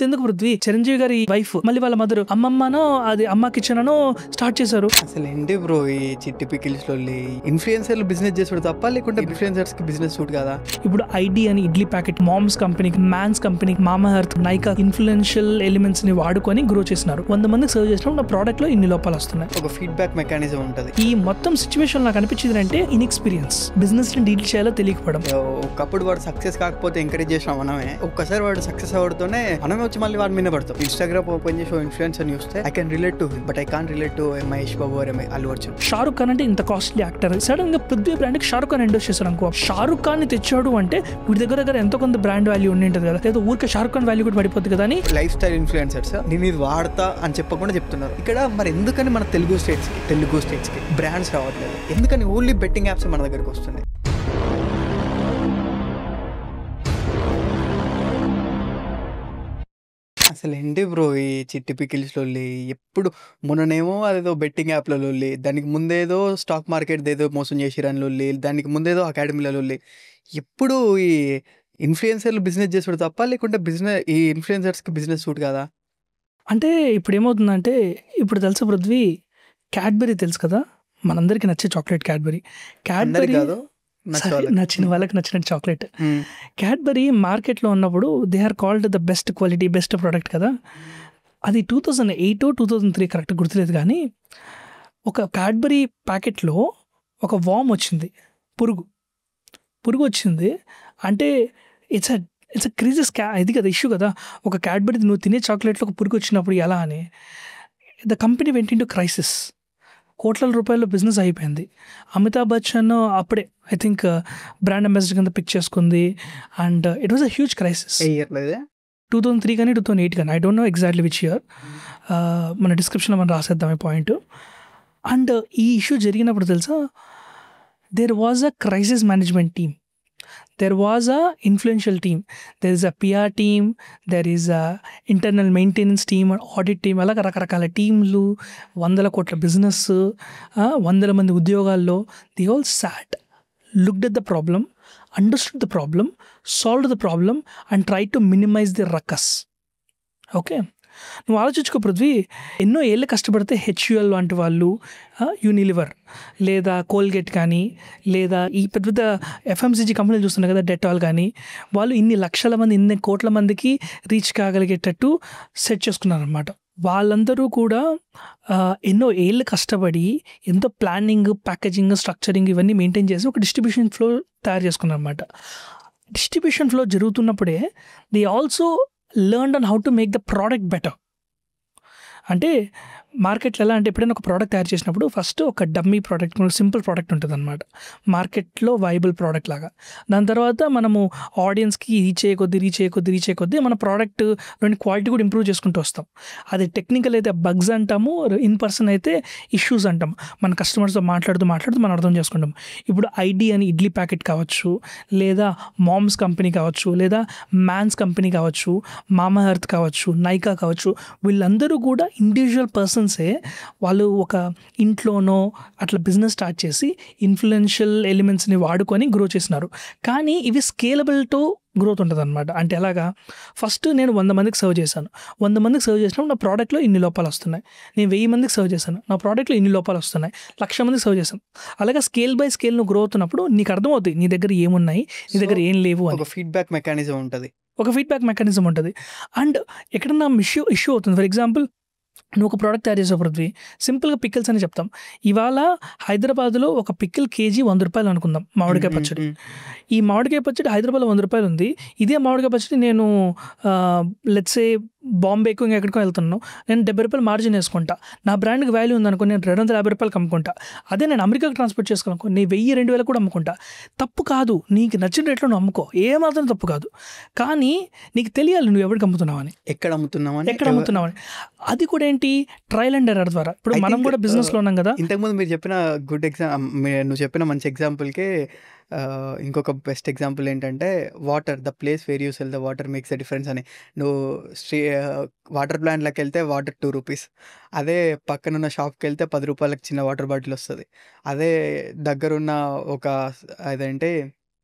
అంతెందుకు పృథ్వీ, చిరంజీవి గారి వైఫ్ మళ్ళీ వాళ్ళ మదర్ అమ్మమ్మనో అది అమ్మ కిచెన్ అనో స్టార్ట్ చేశారు. అసలు ఏంటి బ్రో ఈ చిట్టి పికిల్స్ లో ఇన్ఫ్లుయెన్సర్లు బిజినెస్ చేసుడు తప్ప, లేకుంటే ఇన్ఫ్లుయెన్సర్స్ కి బిజినెస్ సూట్ కదా? ఇప్పుడు ఐడి అని ఇడ్లీ ప్యాకెట్ మామ్స్ కంపెనీకి, మ్యాన్స్ కంపెనీకి, మామా ఎర్త్, నైకా ఇన్ఫ్లుయెన్షియల్ ఎలిమెంట్స్ ని వాడుకొని గ్రో చేసినారు. 100 మందికి సర్వ్ చేసినప్పుడు నా ప్రోడక్ట్ లో ఇన్ని లోపాలు వస్తున్నాయి. ఒక ఫీడ్బ్యాక్ మెకానిజం ఉంటుంది. ఈ మొత్తం సిచ్యువేషన్ నాకు అనిపించింది అంటే ఇన్ఎక్స్పీరియన్స్, బిజినెస్ ని డీల్ చేయాలో తెలియకపోవడం. ఒకప్పుడు వాడు సక్సెస్ కాకపోతే ఎంకరేజ్ చేసినాం మనమే, ఒక్కసారి వాడు సక్సెస్ అవడంతోనే మనమే వచ్చి మళ్ళీ వాడి మీద పడతాం. ఇన్స్టాగ్రామ్ ఓపెన్ చేసి ఇన్ఫ్లుయెన్సర్ చూస్తే I can relate to him but I can't relate to Mahesh Babu or Allu Arjun. Shahrukh Khan అంటే ఇంత కాస్ట్లీ యాక్టర్, సడన్ గా పృథ్వీ బ్రాండ్ కి షారుఖ్ ఖాన్ ఎండోస్ చేశారు అనుకో. షారుఖ్ ఖాన్ ని తెచ్చాడు అంటే వీడి దగ్గర ఎంతో కొంత బ్రాండ్ వాల్యూ ఉండి ఉంటుంది కదా, లేదా ఊరికే షారుఖ్ ఖాన్ వాల్యూ కూడా పడిపోతుంది కదా అని లైఫ్ స్టైల్ ఇన్ఫ్లుయెన్సర్స్ నేను ఇది వాడతా అని చెప్పకుండా చెప్తున్నారు. ఇక్కడ మరి ఎందుకని మన తెలుగు స్టేట్స్ కి బ్రాండ్స్ రావట్లేదు? ఎందుకని ఓన్లీ బెట్టింగ్ యాప్స్ మన దగ్గరకు వస్తున్నాయి? అసలు ఏంటి బ్రో ఈ చిట్టి పికిల్స్ లొల్లి? ఎప్పుడు మొన్ననేమో అదేదో బెట్టింగ్ యాప్ల లొల్లి, దానికి ముందేదో స్టాక్ మార్కెట్ ఏదో మోసం చేసిరని లొల్లి, దానికి ముందేదో అకాడమీల లొల్లి. ఎప్పుడు ఈ ఇన్ఫ్లుయెన్సర్లు బిజినెస్ చేసుడు తప్ప, లేకుంటే ఈ ఇన్ఫ్లుయెన్సర్స్కి బిజినెస్ సూట్ కదా? అంటే ఇప్పుడు ఏమవుతుందంటే, ఇప్పుడు తెలుసా పృథ్వీ, క్యాడ్బరీ తెలుసు కదా, మనందరికి నచ్చే చాక్లెట్ క్యాడ్బరీ. కాదు, నచ్చిన వాళ్ళకి నచ్చినట్టు చాక్లెట్. క్యాడ్బరీ మార్కెట్లో ఉన్నప్పుడు they are called the best quality, best product కదా. అది 2008 2003 కరెక్ట్ గుర్తులేదు, కానీ ఒక క్యాడ్బరీ ప్యాకెట్లో ఒక వామ్ వచ్చింది, పురుగు వచ్చింది. అంటే ఇట్స్ అ క్రీజెస్ ఇది కదా ఇష్యూ కదా. ఒక క్యాడ్బరీ నువ్వు తినే చాక్లెట్లో ఒక పురుగు వచ్చినప్పుడు ఎలా అని ద కంపెనీ వెంట ఇంటూ క్రైసిస్. కోట్ల రూపాయల బిజినెస్ అయిపోయింది. అమితాబ్ బచ్చన్ అప్పుడే ఐ థింక్ బ్రాండ్ అంబాసిడర్ కింద పిక్ చేసుకుంది. And it was a huge crisis. 2003 కానీ 2008 కానీ, I don't know exactly which year. మన డిస్క్రిప్షన్లో మనం రాసేద్దాం ఈ పాయింట్. అండ్ ఈ ఇష్యూ జరిగినప్పుడు తెలుసా, there was a crisis management team, there was a influential team, there is a PR team, there is a internal maintenance team, audit team, అలాగ రకరకాల టీంలు, 100 కోట్ల బిజినెస్, 100 మంది ఉద్యోగాల్లో. they all sat, looked at the problem, understood the problem, solved the problem and tried to minimize the ruckus. Okay, నువ్వు ఆలోచించుకో పృథ్వీ, ఎన్నో ఏళ్ళు కష్టపడితే హెచ్యుఎల్ లాంటి వాళ్ళు, యూనిలివర్ లేదా కోల్గేట్ కానీ, లేదా ఈ పెద్ద పెద్ద ఎఫ్ఎంసీజీ కంపెనీలు చూస్తున్నాయి కదా, డెటాల్ కానీ, వాళ్ళు ఇన్ని లక్షల మంది, ఇన్ని కోట్ల మందికి రీచ్ కాగలిగేటట్టు సెట్ చేసుకున్నారు అనమాట. వాళ్ళందరూ కూడా ఎన్నో ఏళ్ళు కష్టపడి ఎంతో ప్లానింగ్, ప్యాకేజింగ్, స్ట్రక్చరింగ్ ఇవన్నీ మెయింటైన్ చేసి ఒక డిస్ట్రిబ్యూషన్ ఫ్లో తయారు చేసుకున్నారు అనమాట. డిస్ట్రిబ్యూషన్ ఫ్లో జరుగుతున్నప్పుడే they also learned on how to make the product better. అంటే మార్కెట్లో ఎలా అంటే, ఎప్పుడైనా ఒక ప్రోడక్ట్ తయారు చేసినప్పుడు ఫస్ట్ ఒక డమ్మీ ప్రోడక్ట్, సింపుల్ ప్రోడక్ట్ ఉంటుంది అనమాట, మార్కెట్లో వైబుల్ ప్రోడక్ట్ లాగా. దాని తర్వాత మనము ఆడియన్స్కి రీచ్ అయ్యే కొద్దీ మన ప్రోడక్ట్లోని క్వాలిటీ కూడా ఇంప్రూవ్ చేసుకుంటూ వస్తాం. అది టెక్నికల్ అయితే బగ్స్ అంటాము, ఇన్ పర్సన్ అయితే ఇష్యూస్ అంటాం. మన కస్టమర్స్తో మాట్లాడుతూ మనం అర్థం చేసుకుంటాం. ఇప్పుడు ఐడి అని ఇడ్లీ ప్యాకెట్ కావచ్చు, లేదా మామ్స్ కంపెనీ కావచ్చు, లేదా మ్యాన్స్ కంపెనీ కావచ్చు, మామా ఎర్త్ కావచ్చు, నైకా కావచ్చు, వీళ్ళందరూ కూడా ఇండివిజువల్ పర్సన్సే. వాళ్ళు ఒక ఇంట్లోనో అట్లా బిజినెస్ స్టార్ట్ చేసి ఇన్ఫ్లుయెన్షియల్ ఎలిమెంట్స్ని వాడుకొని గ్రో చేసినారు. కానీ ఇవి స్కేలబుల్ టు గ్రోత్ ఉంటుంది అనమాట. అంటే ఎలాగా, ఫస్ట్ నేను 100 మందికి సర్వ్ చేశాను, 100 మందికి సర్వ్ చేసినప్పుడు నా ప్రోడక్ట్లో ఇన్ని లోపాలు వస్తున్నాయి. నేను 1000 మందికి సర్వ్ చేశాను, నా ప్రోడక్ట్లో ఇన్ని లోపాలు వస్తున్నాయి. 1,00,000 మందికి సర్వ్ చేశాను. అలాగే స్కేల్ బై స్కేల్ నువ్వు గ్రో అవుతున్నప్పుడు నీకు అర్థమవుతుంది నీ దగ్గర ఏమున్నాయి, నీ దగ్గర ఏం లేవు అని. ఒక ఫీడ్బ్యాక్ మెకానిజం ఉంటుంది. అండ్ ఎక్కడన్నా ఇష్యూ అవుతుంది. ఫర్ ఎగ్జాంపుల్, నువ్వు ఒక ప్రోడక్ట్ తయారు చేసే పృథ్వీ, సింపుల్గా పికిల్స్ అని చెప్తాం. ఇవాళ హైదరాబాద్లో ఒక పికిల్ కేజీ 100 రూపాయలు అనుకుందాం, మామిడికాయ పచ్చడి. ఈ మామిడికాయ పచ్చడి హైదరాబాద్లో 100 రూపాయలు ఉంది. ఇదే మామిడికాయ పచ్చడి నేను లెట్సే బాంబేకు ఎక్కడికో వెళ్తున్నాను, నేను 70 రూపాయలు మార్జిన్ వేసుకుంటా. నా బ్రాండ్కి వాల్యూ ఉందనుకో, నేను 250 రూపాయలకి అమ్ముకుంటా. అదే నేను అమెరికాకి ట్రాన్స్పోర్ట్ చేసుకోవాలనుకో, నేను 1000-2000 కూడా అమ్ముకుంటా. తప్పు కాదు, నీకు నచ్చిన రేట్లో నువ్వు అమ్ముకో, ఏమాత్రం తప్పు కాదు. కానీ నీకు తెలియాలి నువ్వు ఎవరికి అమ్ముతున్నావని, ఎక్కడ అమ్ముతున్నావని. అది కూడా ఏంటి, ట్రయల్ అండ్ ఎర్రర్ ద్వారా. ఇప్పుడు మనం కూడా బిజినెస్లో ఉన్నాం కదా. ఇంతకుముందు మీరు చెప్పిన నువ్వు చెప్పిన మంచి ఎగ్జాంపుల్కే ఇంకొక బెస్ట్ ఎగ్జాంపుల్ ఏంటంటే, water, the place where you cell the water makes the difference అని. నువ్వు వాటర్ ప్లాంట్లోకి వెళ్తే వాటర్ 2 రూపీస్, అదే పక్కనున్న షాప్కి వెళ్తే 10 రూపాయలకి చిన్న వాటర్ బాటిల్ వస్తుంది. అదే దగ్గరున్న ఒక అదేంటి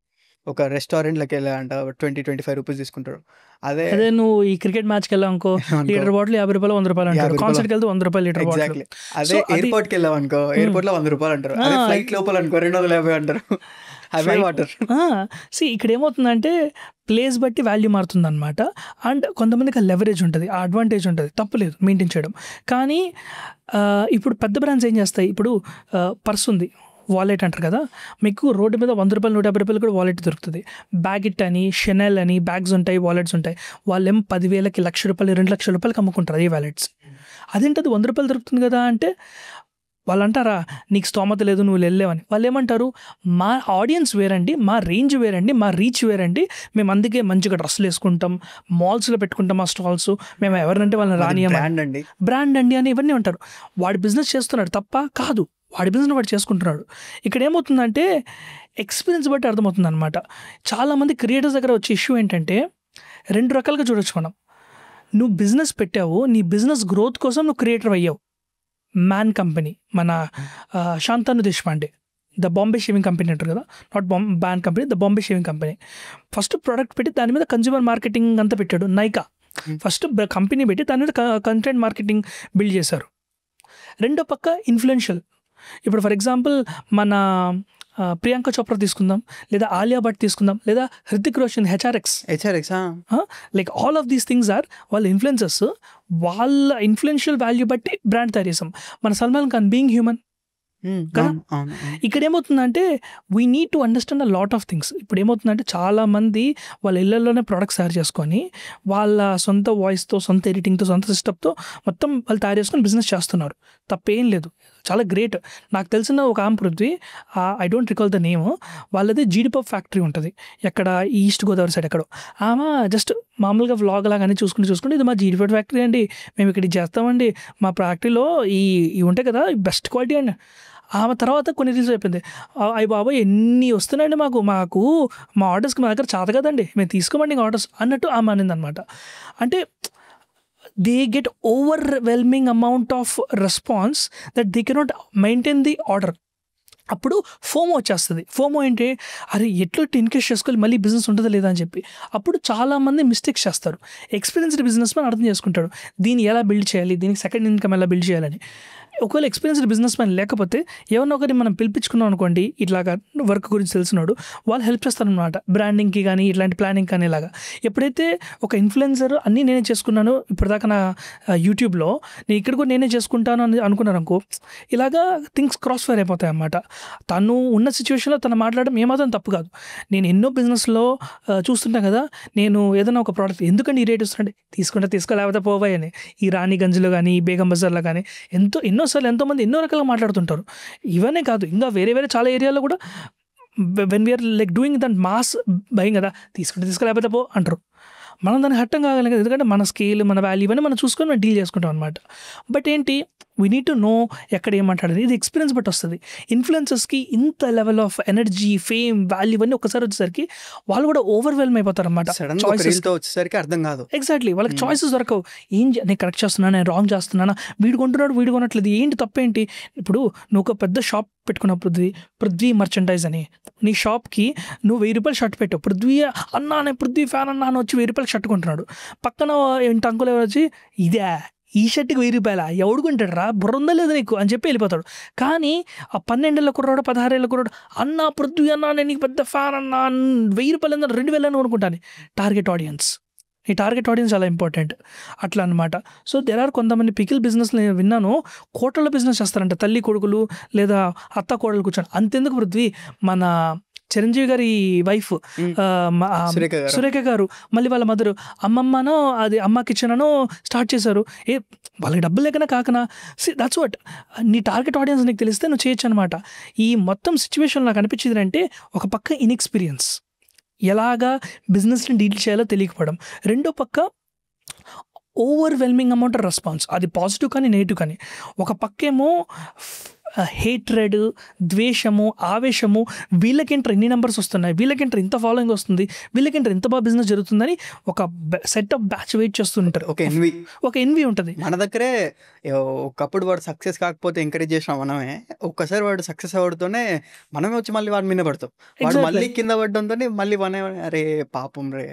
ఒక రెస్టారెంట్లోకి వెళ్ళాలంట 20-25 రూపీస్ తీసుకుంటారు. అదే నువ్వు ఈ క్రికెట్ మ్యాచ్కి వెళ్ళావు అనుకో, లీటర్ బాటిల్ 50 రూపాయలు 100 రూపాయలు అంటారు. కాన్సర్ట్కి వెళ్తే 100 రూపాయలు లీటర్ బాటిల్. ఎగ్జాక్ట్లీ. అదే ఎయిర్పోర్ట్కి వెళ్ళావు అనుకో, ఎయిర్పోర్ట్లో 100 రూపాయలు అంటారు. అదే ఫ్లైట్ లోపల అనుకో 250 అంటారు. అవే వాటర్. ఇక్కడ ఏమవుతుందంటే ప్లేస్ బట్టి వాల్యూ మారుతుంది అనమాట. అండ్ కొంతమందికి ఆ లెవరేజ్ ఉంటుంది, ఆ అడ్వాంటేజ్ ఉంటుంది, తప్పులేదు మెయింటైన్ చేయడం. కానీ ఇప్పుడు పెద్ద బ్రాండ్స్ ఏం చేస్తాయి, ఇప్పుడు పర్స్ ఉంది, వాలెట్ అంటారు కదా, మీకు రోడ్డు మీద 100 రూపాయలు 150 రూపాయలు కూడా వాలెట్ దొరుకుతుంది. బ్యాగిట్ అని, షెనెల్ అని బ్యాగ్స్ ఉంటాయి, వాలెట్స్ ఉంటాయి. వాళ్ళేం 10,000కి, 1,00,000 రూపాయలు, 2,00,000 రూపాయలకి అమ్ముకుంటారు అదే వాలెట్స్. అదేంటది 100 రూపాయలు దొరుకుతుంది కదా అంటే వాళ్ళు అంటారా నీకు స్తోమత లేదు నువ్వు వెళ్ళలేవని. వాళ్ళు ఏమంటారు, మా ఆడియన్స్ వేరండి, మా రేంజ్ వేరండి, మా రీచ్ వేరండి, మేము అందుకే మంచిగా డ్రెస్సులు వేసుకుంటాం, మాల్స్లో పెట్టుకుంటాం ఆ స్టాల్స్, మేము ఎవరినంటే వాళ్ళని రానియమండి, బ్రాండ్ అండి అని ఇవన్నీ ఉంటారు. వాడి బిజినెస్ చేస్తున్నాడు తప్ప కాదు, వాడి బిజినెస్ వాడు చేసుకుంటున్నాడు. ఇక్కడ ఏమవుతుందంటే ఎక్స్పీరియన్స్ బట్టి అర్థమవుతుంది అనమాట. చాలామంది క్రియేటర్స్ దగ్గర వచ్చే ఇష్యూ ఏంటంటే 2 రకాలుగా చూడొచ్చు మనం. నువ్వు బిజినెస్ పెట్టావు, నీ బిజినెస్ గ్రోత్ కోసం నువ్వు క్రియేటర్ అయ్యావు. మ్యాన్ కంపెనీ, మన Shantanu Deshpande, the Bombay shaving company అంటారు కదా, not ban company, the Bombay shaving company. First product పెట్టి దాని మీద కన్జ్యూమర్ మార్కెటింగ్ అంతా పెట్టాడు. నైకా ఫస్ట్ కంపెనీ పెట్టి దాని మీద కంటెంట్ మార్కెటింగ్ బిల్డ్ చేశారు. రెండో పక్క ఇన్ఫ్లుయెన్షియల్. ఇప్పుడు ఫర్ ఎగ్జాంపుల్ మన ప్రియాంక చోప్రా తీసుకుందాం, లేదా ఆలియా భట్ తీసుకుందాం, లేదా Hrithik Roshan, HRX, like all of these things are వాళ్ళ ఇన్ఫ్లుయెన్సర్స్. వాళ్ళ ఇన్ఫ్లుయెన్షియల్ వాల్యూ బట్టి బ్రాండ్ తయారు చేసాం. మన సల్మాన్ ఖాన్ బీయింగ్ హ్యూమన్ కదా. ఇక్కడ ఏమవుతుందంటే we need to understand a lot of things. ఇప్పుడు ఏమవుతుందంటే చాలామంది వాళ్ళ ఇళ్లలోనే ప్రొడక్ట్స్ తయారు చేసుకొని వాళ్ళ సొంత వాయిస్తో, సొంత ఎడిటింగ్తో, సొంత సిస్టమ్తో మొత్తం వాళ్ళు తయారు చేసుకొని బిజినెస్ చేస్తున్నారు. తప్పేం లేదు, చాలా గ్రేట్. నాకు తెలిసిన ఒక ఆమె Prithvi, I don't recall the name, వాళ్ళది జీడిపప్ ఫ్యాక్టరీ ఉంటుంది ఎక్కడ ఈస్ట్ గోదావరి సైడ్ ఎక్కడో. ఆమె జస్ట్ మామూలుగా వ్లాగ్ లాగానే చూసుకుంటే ఇది మా జీడిపప్ ఫ్యాక్టరీ అండి, మేము ఇక్కడ చేస్తామండి, మా ఫ్యాక్టరీలో ఇవి ఉంటాయి కదా బెస్ట్ క్వాలిటీ అండి. ఆమె తర్వాత కొన్ని రీల్స్ అయిపోయింది, అయ్యి బాబా ఎన్ని వస్తున్నాయండి మాకు మా ఆర్డర్స్కి మా దగ్గర చేత కదండి, మేము తీసుకోమండి ఆర్డర్స్ అన్నట్టు ఆమె అనింది అనమాట. అంటే they get overwhelming amount of response that they cannot maintain the order. అప్పుడు ఫోమో వచ్చేస్తుంది. ఫోమో ఏంటి, అరే ఎట్లా ఇన్కేస్ చేసుకోవాలి, మళ్ళీ బిజినెస్ ఉంటుందా లేదా అని చెప్పి. అప్పుడు చాలామంది మిస్టేక్స్ చేస్తారు. ఎక్స్పీరియన్స్డ్ బిజినెస్ మ్యాన్ అర్థం చేసుకుంటాడు దీన్ని ఎలా బిల్డ్ చేయాలి, దీనికి సెకండ్ ఇన్కమ్ ఎలా బిల్డ్ చేయాలని. ఒకవేళ ఎక్స్పీరియన్స్డ్ బిజినెస్ మ్యాన్ లేకపోతే ఎవరినో ఒకరిని మనం పిలిపించుకున్నాం అనుకోండి, ఇట్లాగా వర్క్ గురించి తెలిసినాడు, వాళ్ళు హెల్ప్ చేస్తారనమాట, బ్రాండింగ్కి కానీ ఇట్లాంటి ప్లానింగ్ కానీ. ఇలాగా ఎప్పుడైతే ఒక ఇన్ఫ్లుయెన్సర్ అన్నీ నేనే చేసుకున్నాను ఇప్పటిదాకా నా యూట్యూబ్లో, నేను ఇక్కడ కూడా నేనే చేసుకుంటాను అని అనుకున్నాను అనుకో, ఇలాగా థింగ్స్ క్రాస్ ఫైర్ అయిపోతాయి అన్నమాట. తను ఉన్న సిచ్యువేషన్లో తను మాట్లాడడం ఏమాత్రం తప్పు కాదు. నేను ఎన్నో బిజినెస్లో చూస్తుంటాను కదా, నేను ఏదైనా ఒక ప్రోడక్ట్ ఎందుకంటే ఈ రేట్ ఇస్తుంటే తీసుకోలేకపోతే పోవాయి అని, ఈ రాణిగంజ్లో కానీ ఈ బేగం బజార్లో కానీ ఎన్నోసార్లు ఎంతోమంది ఎన్నో రకాలుగా మాట్లాడుతుంటారు. ఇవన్నీ కాదు, ఇంకా వేరే చాలా ఏరియాలో కూడా when we are like doing that mass buying కదా, తీసుకోలేకపోతే పో అంటారు. మనం దాన్ని హట్టం కాగలం కదా, ఎందుకంటే మన స్కేల్, మన వాల్యూ ఇవన్నీ మనం చూసుకొని మనం డీల్ చేసుకుంటాం అనమాట. బట్ ఏంటి, వీ నీడ్ టు నో ఎక్కడ ఏమంటాడని. ఇది ఎక్స్పీరియన్స్ బట్టి వస్తుంది. ఇన్ఫ్లుయెన్సర్స్కి ఇంత level of energy, fame, value ఇవన్నీ ఒకసారి వచ్చేసరికి వాళ్ళు కూడా ఓవర్వెల్మ్ అయిపోతారు అనమాట. వచ్చేసరికి అర్థం కాదు. ఎగ్జాక్ట్లీ, వాళ్ళకి చాయిసెస్ దొరకవు. నేను కరెక్ట్ చేస్తున్నాను, నేను రాంగ్ చేస్తున్నానా, వీడు కొంటున్నాడు వీడు కొనట్లేదు, ఏంటి తప్పేంటి. ఇప్పుడు నువ్వు ఒక పెద్ద షాప్ పెట్టుకున్న పృథ్వీ మర్చెండైజ్ అని, నీ షాప్కి నువ్వు 1000 రూపాయలు షర్ట్ పెట్టావు, పృథ్వీ ఫ్యాన్ అన్నా అని వచ్చి 1000 రూపాయలు షర్ట్ కొంటున్నాడు. పక్కన ఇంటి అంకులు ఎవరు వచ్చి ఇదే ఈ షర్ట్కి 1000 రూపాయల ఎవడు కొంటాడు రా, బుర్ర ఉందా లేదా నీకు అని చెప్పి వెళ్ళిపోతాడు. కానీ ఆ 12 ఏళ్ళ కుర్రాడు, 16 ఏళ్ళ కుర్రాడు, అన్నా పృథ్వీ అన్నా నేను నీకు పెద్ద ఫ్యాన్ అన్నా, 1000 రూపాయలు అన్నా 2000 అని కొనుక్కుంటాను. టార్గెట్ ఆడియన్స్, ఈ టార్గెట్ ఆడియన్స్ చాలా ఇంపార్టెంట్ అట్లా అనమాట. సో దెర్ ఆర్ కొంతమంది పికిల్ బిజినెస్లు నేను విన్నాను, కోట్ల బిజినెస్ చేస్తారంట, తల్లి కొడుకులు లేదా అత్త కోడలు కూర్చొని. అంతెందుకు పృథ్వీ, మన చిరంజీవి గారి వైఫ్ సురేఖ గారు మళ్ళీ వాళ్ళ మదరు అమ్మమ్మనో అది అమ్మ కిచెన్ అనో స్టార్ట్ చేశారు. వాళ్ళకి డబ్బులు లేకనా కాకనా, దట్స్ వాట్. నీ టార్గెట్ ఆడియన్స్ నీకు తెలిస్తే నువ్వు చేయొచ్చు అనమాట. ఈ మొత్తం సిచ్యువేషన్ నాకు అనిపించింది అంటే, ఒక పక్క ఇన్ఎక్స్పీరియన్స్, ఎలాగా బిజినెస్ని డీల్ చేయాలో తెలియకపోవడం, రెండో పక్క ఓవర్వెల్మింగ్ అమౌంట్ ఆఫ్ రెస్పాన్స్, అది పాజిటివ్ కానీ నెగిటివ్ కానీ. ఒక పక్కేమో హేట్రెడ్, ద్వేషము, ఆవేశము, వీళ్ళకేంటర్ ఎన్ని నెంబర్స్ వస్తున్నాయి, వీళ్ళకేంటర్ ఇంత ఫాలోయింగ్ వస్తుంది, వీళ్ళకేంటర్ ఇంత బాగా బిజినెస్ జరుగుతుందని ఒక సెట్ ఆఫ్ బ్యాచ్ వెయిట్ చేస్తుంటారు. ఒక ఎన్వి ఉంటుంది మన దగ్గరే. ఒకప్పుడు వాడు సక్సెస్ కాకపోతే ఎంకరేజ్ చేసినాం మనమే, ఒక్కసారి వాడు సక్సెస్ అవ్వడంతోనే మనమే వచ్చి మళ్ళీ వాడి మీద పడతాం. వాడు మళ్ళీ కింద పడడంతో మళ్ళీ మనమే అరే పాపం రే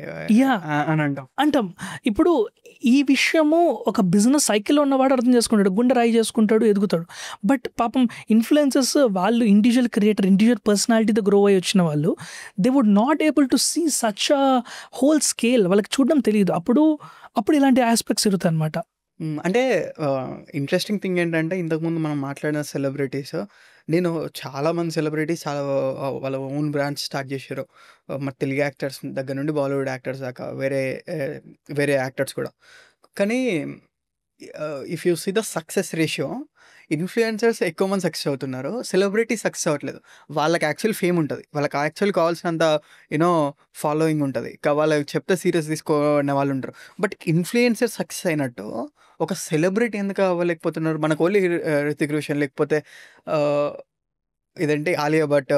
అని అంటాం. ఇప్పుడు ఈ విషయము ఒక బిజినెస్ సైకిల్లో ఉన్నవాడు అర్థం చేసుకుంటాడు, గుండె రాయి చేసుకుంటాడు, ఎదుగుతాడు. బట్ పాపం ఇన్ఫ్లుయెన్సర్స్ వాళ్ళు ఇండివిజువల్ క్రియేటర్, ఇండివిజువల్ పర్సనాలిటీతో గ్రో అయ్యి వచ్చిన వాళ్ళు, they would not able to see such a whole scale. వాళ్ళకి చూడడం తెలియదు. అప్పుడు ఇలాంటి ఆస్పెక్ట్స్ ఇరుతాయి అనమాట. అంటే ఇంట్రెస్టింగ్ థింగ్ ఏంటంటే, ఇంతకుముందు మనం మాట్లాడిన సెలబ్రిటీస్, నేను చాలామంది సెలబ్రిటీస్ చాలా వాళ్ళ ఓన్ బ్రాండ్స్ స్టార్ట్ చేశారు. మరి తెలుగు యాక్టర్స్ దగ్గర నుండి బాలీవుడ్ యాక్టర్స్ దాకా, వేరే యాక్టర్స్ కూడా. కానీ if you see the success ratio, influencers ఎక్కువ మంది సక్సెస్ అవుతున్నారు, సెలబ్రిటీ సక్సెస్ అవ్వట్లేదు. వాళ్ళకి యాక్చువల్ ఫేమ్ ఉంటుంది, వాళ్ళకి యాక్చువల్ కావాల్సినంత ఫాలోయింగ్ ఉంటుంది, వాళ్ళకి చెప్తే సీరియస్ తీసుకునే వాళ్ళు ఉంటారు. బట్ ఇన్ఫ్లుయెన్సర్ సక్సెస్ అయినట్టు ఒక సెలబ్రిటీ ఎందుకు అవ్వలేకపోతున్నారు? మనకు ఓన్లీ రితిక్ రోషన్, లేకపోతే ఇదేంటి ఆలియా భట్,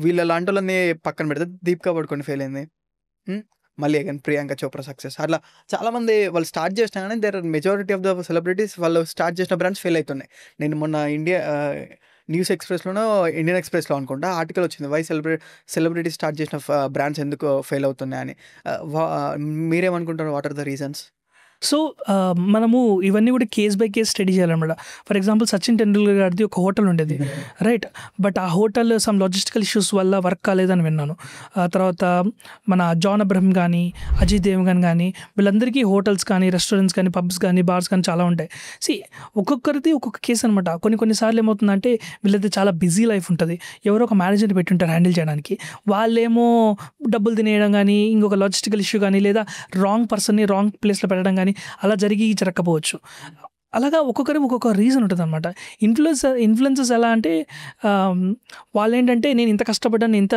వీళ్ళ లాంటి వాళ్ళని పక్కన పెడితే దీపికా పడుకొని ఫెయిల్ అయింది. మళ్ళీ అగైన్ ప్రియాంక చోప్రా సక్సెస్. అట్లా చాలామంది వాళ్ళు స్టార్ట్ చేసినా కానీ there are majority of the celebrities వాళ్ళు స్టార్ట్ చేసిన బ్రాండ్స్ ఫెయిల్ అవుతున్నాయి. నేను మొన్న న్యూస్ ఎక్స్ప్రెస్లోనో ఇండియన్ ఎక్స్ప్రెస్లో అనుకుంటా ఆర్టికల్ వచ్చింది, వై సెలబ్రిటీ స్టార్ట్ చేసిన బ్రాండ్స్ ఎందుకు ఫెయిల్ అవుతున్నాయని. మీరేమనుకుంటారు? What are the reasons? So మనము ఇవన్నీ కూడా కేస్ బై కేస్ స్టడీ చేయాలన్నమాట. ఫర్ ఎగ్జాంపుల్ సచిన్ టెండూల్కర్ గారిది ఒక హోటల్ ఉండేది, రైట్? బట్ ఆ హోటల్ సమ్ లాజిస్టికల్ ఇష్యూస్ వల్ల వర్క్ కాలేదని విన్నాను. తర్వాత మన జాన్ అబ్రహం కానీ, అజయ్ దేవగన్ కానీ, వీళ్ళందరికీ హోటల్స్ కానీ, రెస్టారెంట్స్ కానీ, పబ్స్ కానీ, బార్స్ కానీ చాలా ఉంటాయి. ఒక్కొక్కరిది ఒక్కొక్క కేసు అనమాట. కొన్నిసార్లు ఏమవుతుందంటే వీళ్ళది చాలా బిజీ లైఫ్ ఉంటుంది, ఎవరో ఒక మేనేజర్ పెట్టి ఉంటారు హ్యాండిల్ చేయడానికి, వాళ్ళేమో డబ్బులు తినేయడం కానీ, ఇంకొక లాజిస్టికల్ ఇష్యూ కానీ, లేదా రాంగ్ పర్సన్ని రాంగ్ ప్లేస్లో పెట్టడం కానీ అలా జరగకపోవచ్చు. అలాగా ఒక్కొక్క రీజన్ ఉంటుంది అనమాట. ఇన్ఫ్లుయెన్సర్స్ ఎలా అంటే వాళ్ళు ఏంటంటే నేను ఇంత కష్టపడ్డాను, ఇంత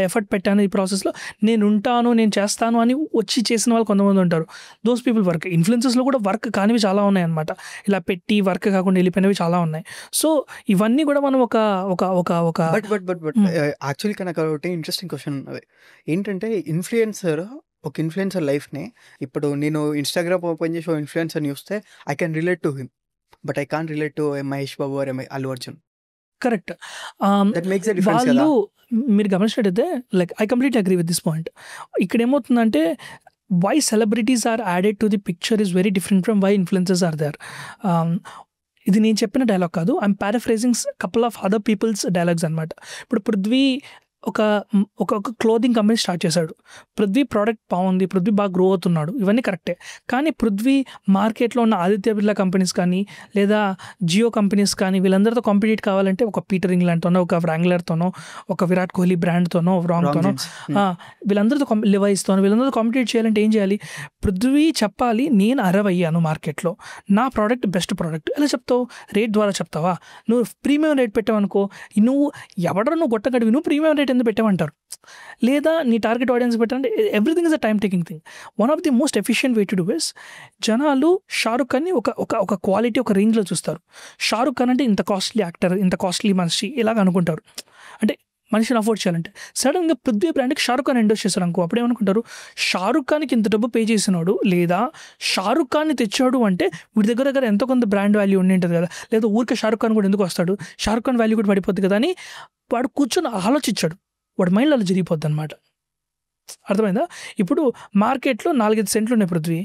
ఎఫర్ట్ పెట్టాను ఈ ప్రాసెస్లో, నేను ఉంటాను, నేను చేస్తాను అని వచ్చి చేసిన వాళ్ళు కొంతమంది ఉంటారు. Those people work. ఇన్ఫ్లుయెన్సర్స్లో కూడా వర్క్ కానివి చాలా ఉన్నాయి అనమాట. ఇలా పెట్టి వర్క్ కాకుండా వెళ్ళిపోయినవి చాలా ఉన్నాయి. సో ఇవన్నీ కూడా మనం ఒక యాక్చువల్లీ కనుక ఒకటి ఇంట్రెస్టింగ్ క్వశ్చన్ అది ఏంటంటే, ఒక ఇన్ఫ్లుయెన్సర్ లైఫ్ని ఇప్పుడు నేను ఇన్స్టాగ్రామ్ ఓపెన్ చేసి ఇన్ఫ్లుయెన్సర్ని చూస్తే I can relate to him, but I can't relate to Mahesh Babu or Allu Arjun. Correct. That makes a difference. వాళ్ళు మీరు గమనించినట్టయితే like I completely agree with this point. ఇక్కడ ఏమవుతుందంటే why celebrities are added to the picture is very different from why influencers are there. ఇది నేను చెప్పిన dialogue కాదు, I'm paraphrasing couple of other people's dialogues అనమాట. ఇప్పుడు పృథ్వీ ఒక క్లోదింగ్ కంపెనీ స్టార్ట్ చేశాడు. పృథ్వీ ప్రోడక్ట్ బాగుంది, పృథ్వీ బాగా గ్రో అవుతున్నాడు, ఇవన్నీ కరెక్టే. కానీ పృథ్వీ మార్కెట్లో ఉన్న ఆదిత్య బిర్లా కంపెనీస్ కానీ, లేదా జియో కంపెనీస్ కానీ, వీళ్ళందరితో కాంపిటీట్ కావాలంటే ఒక పీటర్ ఇంగ్లాండ్తోనో, ఒక వ్రాంగ్లర్తోనో, ఒక విరాట్ కోహ్లీ బ్రాండ్తోనో, రాంగ్తోనో, వీళ్ళందరితో లివైస్తోనో, వీళ్ళందరితో కాంపిటీట్ చేయాలంటే ఏం చేయాలి? పృథ్వీ చెప్పాలి, నేను అయ్యాను మార్కెట్లో, నా ప్రోడక్ట్ బెస్ట్ ప్రోడక్ట్. ఎలా చెప్తావు? రేట్ ద్వారా చెప్తావా? నువ్వు ప్రీమియం రేట్ పెట్టావనుకో, నువ్వు ఎవడో నువ్వు గొట్టగడివి, నువ్వు ప్రీమియం రేట్ ఎందుకు పెట్టామంటారు. లేదా నీ టార్గెట్ ఆడియన్స్ పెట్టాలంటే everything is a time taking thing. One of the most efficient way to do is, జనాలు షారుఖ్ ఖాన్ని ఒక క్వాలిటీ, ఒక రేంజ్లో చూస్తారు. షారుఖ్ ఖాన్ అంటే ఇంత కాస్ట్లీ యాక్టర్, ఇంత కాస్ట్లీ మనిషి ఇలాగ అనుకుంటారు. అంటే మనిషిని అఫోర్డ్ చేయాలంటే సడన్గా పృథ్వీ బ్రాండ్కి షారుఖ్ ఖాన్ ఎండోస్ చేశారు అనుకో, అప్పుడు ఏమనుకుంటారు? షారుఖ్ ఖాన్కి ఇంత డబ్బు పే చేసినాడు, లేదా షారుఖ్ ఖాన్ని తెచ్చాడు అంటే వీడి దగ్గర ఎంతో కొంత బ్రాండ్ వాల్యూ ఉండి ఉంటుంది కదా, లేదా ఊరికే షారుఖ్ ఖాన్ కూడా ఎందుకు వస్తాడు, షారుఖ్ ఖాన్ వాల్యూ కూడా పడిపోద్ది కదా అని వాడు కూర్చొని ఆలోచించాడు. వాడు మైండ్లో అలా జరిగిపోద్ది అనమాట. అర్థమైందా? ఇప్పుడు మార్కెట్లో 4-5 సెంట్లు ఉన్నాయి పృథ్వీ.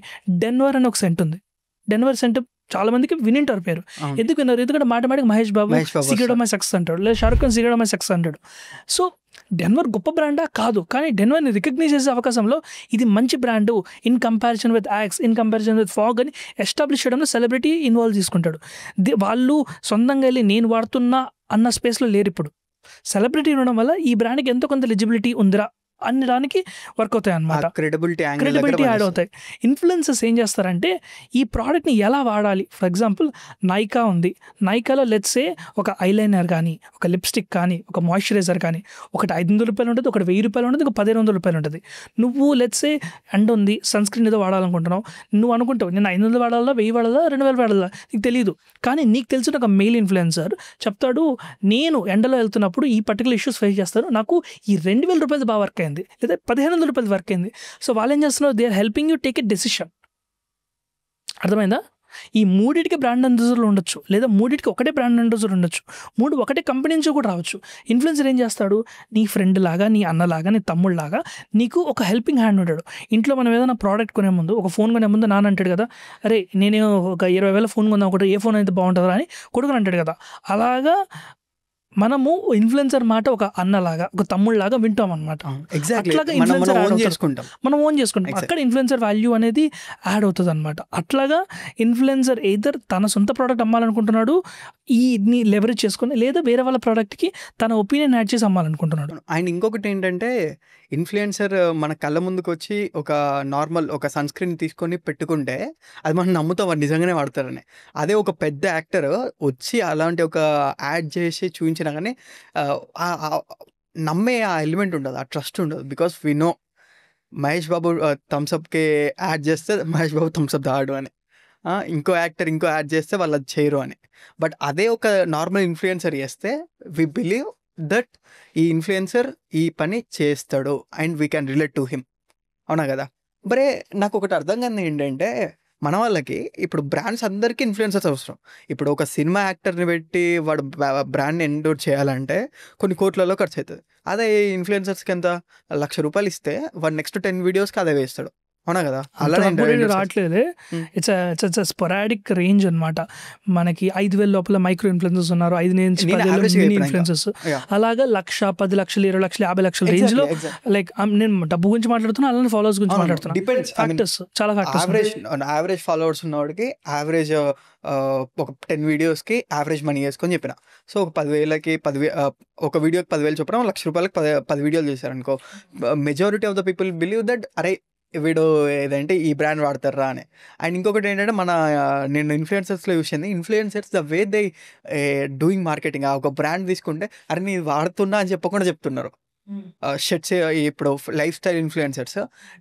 డెన్వర్ అని ఒక సెంట్ ఉంది. డెన్వర్ సెంట్ చాలా మందికి వినింటారు పేరు. ఎందుకు విన్నారు? ఎందుకంటే మాటికి Mahesh Babu cigarette my success అంటాడు, లేదా Shahrukh Khan cigarette my success అంటాడు. సో డెన్వర్ గొప్ప బ్రాండా? కాదు. కానీ డెన్వర్ని రికగ్నైజ్ చేసే అవకాశంలో ఇది మంచి brand in comparison with Axe, in comparison with Fogg అని ఎస్టాబ్లిష్ చేయడంలో సెలబ్రిటీ ఇన్వాల్వ్ తీసుకుంటాడు. వాళ్ళు సొంతంగా వెళ్ళి నేను వాడుతున్నా అన్న స్పేస్లో లేరు. ఇప్పుడు సెలబ్రిటీ ఉండడం వల్ల ఈ బ్రాండ్కి ఎంతో కొంత ఎలిజిబిలిటీ ఉందిరా అనడానికి వర్క్ అవుతాయి అనమాట. క్రెడిబిలిటీ యాడ్ అవుతాయి. ఇన్ఫ్లుయెన్సర్స్ ఏం చేస్తారంటే ఈ ప్రోడక్ట్ని ఎలా వాడాలి, ఫర్ ఎగ్జాంపుల్ నైకా ఉంది, నైకాలో లెట్సే ఒక ఐలైనర్ కానీ, ఒక లిప్స్టిక్ కానీ, ఒక మాయిశ్చరైజర్ కానీ, ఒకటి 500 రూపాయలు ఉంటుంది, ఒకటి 1000 రూపాయలు ఉంటుంది, ఒక 1500 రూపాయలు ఉంటుంది. నువ్వు లెట్సే ఎండ్ ఉంది, సన్ స్క్రీన్ ఏదో వాడాలనుకుంటున్నావు, నువ్వు అనుకుంటావు నేను 500 వాడాలా, 1000 వాడాలా, 2000 వాడాలా, నీకు తెలియదు. కానీ నీకు తెలిసిన ఒక మెయిల్ ఇన్ఫ్లుయెన్సర్ చెప్తాడు, నేను ఎండలో వెళ్తున్నప్పుడు ఈ పర్టికులర్ ఇష్యూస్ ఫేస్ చేస్తాను, నాకు ఈ 2000 రూపాయలు బాగా వర్క్ అయింది, లేదా 1500 రూపాయలు వర్క్ అయింది. సో వాళ్ళు ఏం చేస్తున్నారు, they are helping you take a decision. అర్థమైందా? ఈ మూడింటికి బ్రాండ్ అంబాసిడర్లు ఉండొచ్చు, లేదా మూడింటికి ఒకటే బ్రాండ్ అంబాసిడర్ ఉండొచ్చు, ఒకటే కంపెనీ నుంచి కూడా రావచ్చు. ఇన్ఫ్లుయెన్సర్ ఏం చేస్తాడు, నీ ఫ్రెండ్ లాగా, నీ అన్నలాగా, నీ తమ్ముళ్ళలాగా నీకు ఒక హెల్పింగ్ హ్యాండ్ ఉంటాడు. ఇంట్లో మనం ఏదైనా ప్రోడక్ట్ కొనే ముందు, ఒక ఫోన్ కొనే ముందు నాన్న అంటాడు కదా, అరే నేను ఒక 20,000 ఫోన్ కొందాం, ఒకటి ఏ ఫోన్ అయితే బాగుంటుందా అని కొడుకుని అంటాడు కదా. అలాగా మనము ఇన్ఫ్లుయెన్సర్ మాట ఒక అన్నలాగా, ఒక తమ్ముళ్ళలాగా వింటాం అనమాట. మనం ఓన్ చేసుకుంటాం. అక్కడ ఇన్ఫ్లుయెన్సర్ వాల్యూ అనేది యాడ్ అవుతుంది అనమాట. అట్లాగా ఇన్ఫ్లుయెన్సర్ ఎయిదర్ తన సొంత ప్రోడక్ట్ అమ్మాలనుకుంటున్నాడు, ఈని లెవరేజ్ చేసుకుని, లేదా వేరే వాళ్ళ ప్రోడక్ట్కి తన ఒపీనియన్ యాడ్ చేసి అమ్మాలనుకుంటున్నాడు. అండ్ ఇంకొకటి ఏంటంటే, ఇన్ఫ్లుయెన్సర్ మన కళ్ళ ముందుకు వచ్చి ఒక నార్మల్ ఒక సన్ స్క్రీన్ తీసుకొని పెట్టుకుంటే అది మనం నమ్ముతాం, వాడు నిజంగానే వాడతారని. అదే ఒక పెద్ద యాక్టర్ వచ్చి అలాంటి ఒక యాడ్ చేసి చూపించినా కానీ నమ్మే ఆ ఎలిమెంట్ ఉండదు, ఆ ట్రస్ట్ ఉండదు. Because we know Mahesh Babu థమ్స్అప్కి యాడ్ చేస్తే మహేష్ బాబు థమ్స్అప్ తాడు అని, ఇంకో యాక్టర్ ఇంకో యాడ్ చేస్తే వాళ్ళు అది చేయరు అని. బట్ అదే ఒక నార్మల్ ఇన్ఫ్లుయెన్సర్ చేస్తే వి బిలీవ్ దట్ ఈ ఇన్ఫ్లుయెన్సర్ ఈ పని చేస్తాడు and we can relate to him. అవునా కదా? బరే నాకు ఒకటి అర్థం కాదు ఏంటంటే, మన వాళ్ళకి ఇప్పుడు బ్రాండ్స్ అందరికీ ఇన్ఫ్లుయెన్సర్స్ అవసరం. ఇప్పుడు ఒక సినిమా యాక్టర్ని పెట్టి వాడు బ్రాండ్ని ఎండోర్ చేయాలంటే కొన్ని కోట్లలో ఖర్చు అవుతుంది. అదే ఇన్ఫ్లుయెన్సర్స్కి ఎంత ₹1,00,000 ఇస్తే వాడు నెక్స్ట్ 10 వీడియోస్కి అదే వేస్తాడు. అవునా కదా? అలా రావట్లేదే. ఇట్స్ స్పొరాడిక్ రేంజ్ అనమాట. మనకి 5,000 లోపల మైక్రో ఇన్ఫ్లుయెన్సర్స్ ఉన్నారు, 5 నుంచి 10 ఇన్ఫ్లుయెన్సర్స్, అలాగా 1,00,000, 10 లక్షలు, 20 లక్షలు, 50 లక్షల రేంజ్ లో. లైక్ నేను డబ్బు గురించి మాట్లాడుతున్నా, అలానే ఫాలోవర్స్ గురించి మాట్లాడుతున్నా. ఫ్యాక్టర్స్, చాలా ఫ్యాక్టర్స్. యావరేజ్ ఫాలోవర్స్ ఉన్నవాడికి యావరేజ్ ఒక 10 వీడియోస్కి యావరేజ్ మనీ వేసుకొని చెప్పిన. సో ఒక 10,000కి ఒక వీడియోకి 10,000 చొప్పున ₹1,00,000 10 వీడియోలు చేశారనుకో, majority of the people believe that అరే వీడు ఏదంటే ఈ బ్రాండ్ వాడతారా అని. అండ్ ఇంకొకటి ఏంటంటే, నేను ఇన్ఫ్లుయెన్సర్స్లో చూసింది, influencers the way they doing marketing. ఒక బ్రాండ్ తీసుకుంటే అరే నేను వాడుతున్నా అని చెప్పకుండా చెప్తున్నారు. షర్ట్స్ ఇప్పుడు లైఫ్ స్టైల్ ఇన్ఫ్లుయెన్సర్స్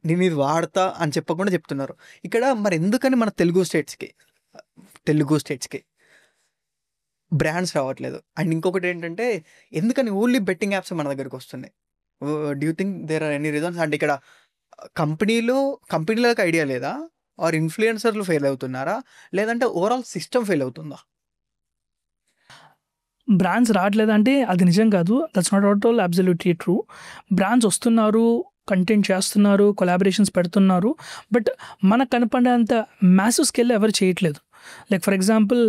నేను ఇది వాడతా అని చెప్పకుండా చెప్తున్నారు. ఇక్కడ మరి ఎందుకని మన తెలుగు స్టేట్స్కి బ్రాండ్స్ రావట్లేదు? అండ్ ఇంకొకటి ఏంటంటే, ఎందుకని ఓన్లీ బెట్టింగ్ యాప్స్ మన దగ్గరికి వస్తున్నాయి? Do you think there are any reasons? అంటే ఇక్కడ కంపెనీలకు ఐడియా లేదా, ఆర్ ఇన్ఫ్లుయెన్సర్లు ఫెయిల్ అవుతున్నారా, లేదంటే ఓవరాల్ సిస్టమ్ ఫెయిల్ అవుతుందా? బ్రాండ్స్ రావట్లేదంటే అది నిజం కాదు. That's not at all absolutely true. Brands వస్తున్నారు, కంటెంట్ చేస్తున్నారు, కొలాబరేషన్స్ పెడుతున్నారు, బట్ మనకు కనపడేంత మ్యాసివ్ స్కేల్లో ఎవరు చేయట్లేదు. లైక్ ఫర్ ఎగ్జాంపుల్,